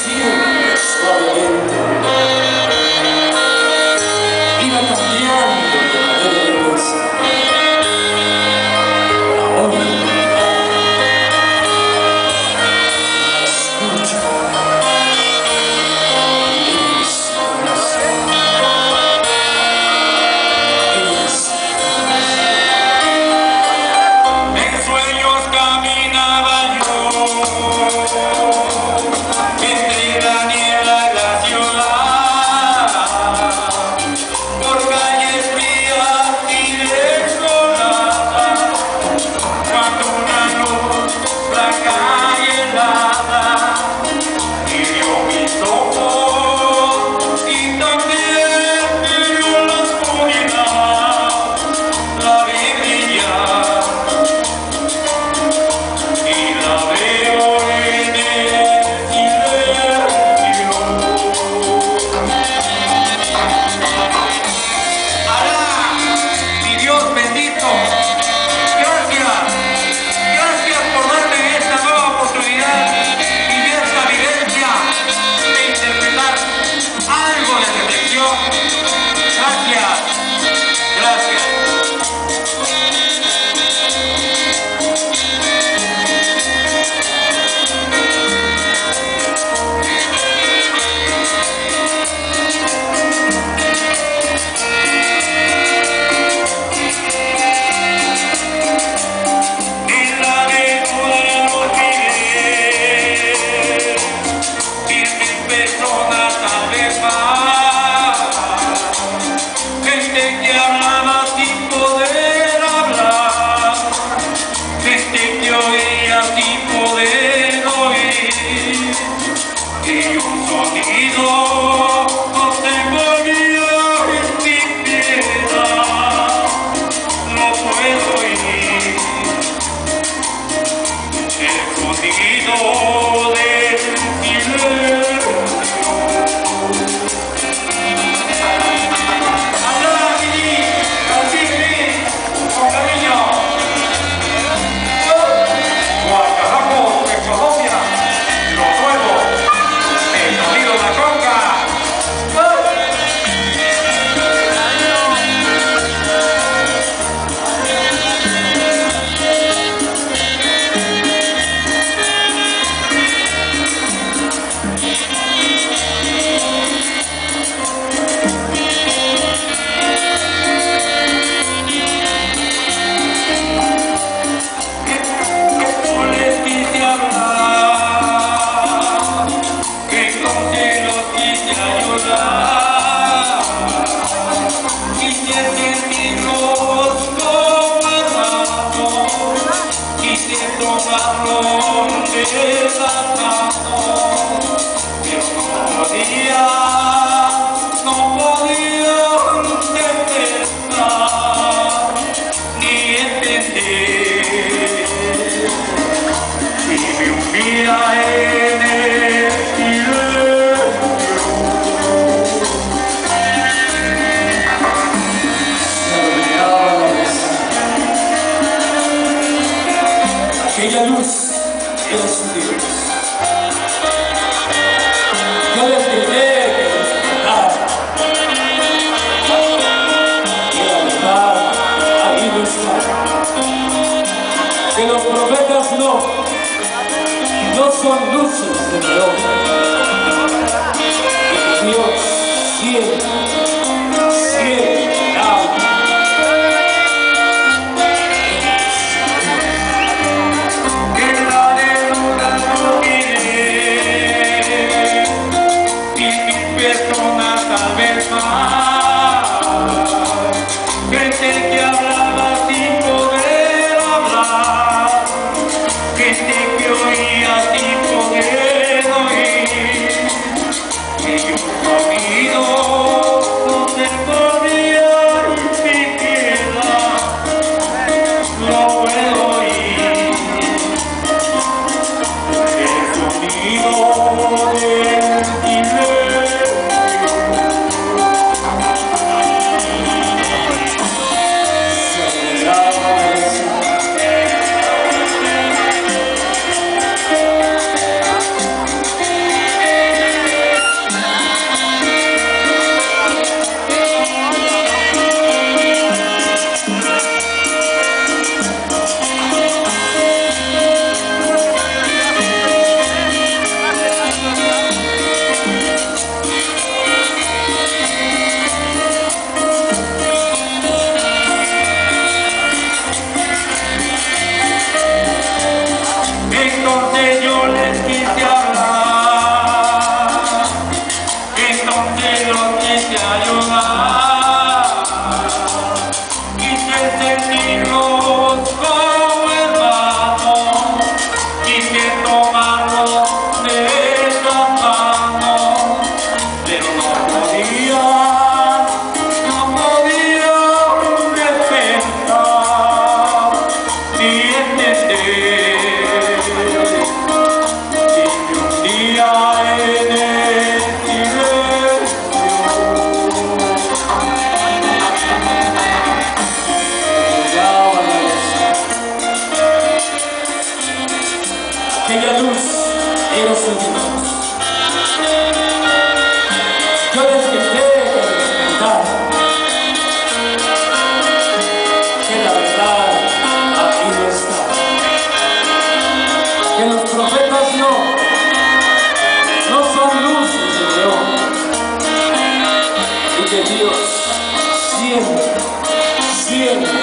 siempre suavemente. Iba cambiando de manera hermosa. Ahora escucha. En sueños caminaba yo entre la niebla y la ciudad, por calles frías y desoladas, cuando una luz blanca y helada hirió mis ojos y también hirió la oscuridad. La vi brillar y la veo en el silencio. Alá, mi Dios bendito, gracias por darme esta nueva oportunidad y esta vivencia de interpretar algo de reflexión. Gracias. En la aventura nos miré, 10.000 personas tal vez más, gente que hablaba sin poder hablar, gente que oía sin poder oír, y un sonido nos envolvía sin piedad. No puedo oír el sonido del silencio. Habla, Gigi, así, con cariño. Guacaraco de Colombia, los nuevos, el sonido de la conga. No les quise hablar, que con celos quise ayudar, quise sentirlos como hermanos, quise tomarlos de las manos, pero no podía detectar ni entender. Y me hundía en el silencio. Se arruinaba la mesa. Aquella luz era su Dios. Yo les dije que despertara. Y la verdad ahí no estaba. Que los profetas no son luces de reloj. Y que Dios siempre habla. En la luna no miré, 10.000 personas tal vez más, gente que hablaba sin poder hablar, gente que oía sin poder oír. eres el Dios. Yo les que experimentar que la verdad aquí no está, que los profetas no son luces de león, y que Dios siempre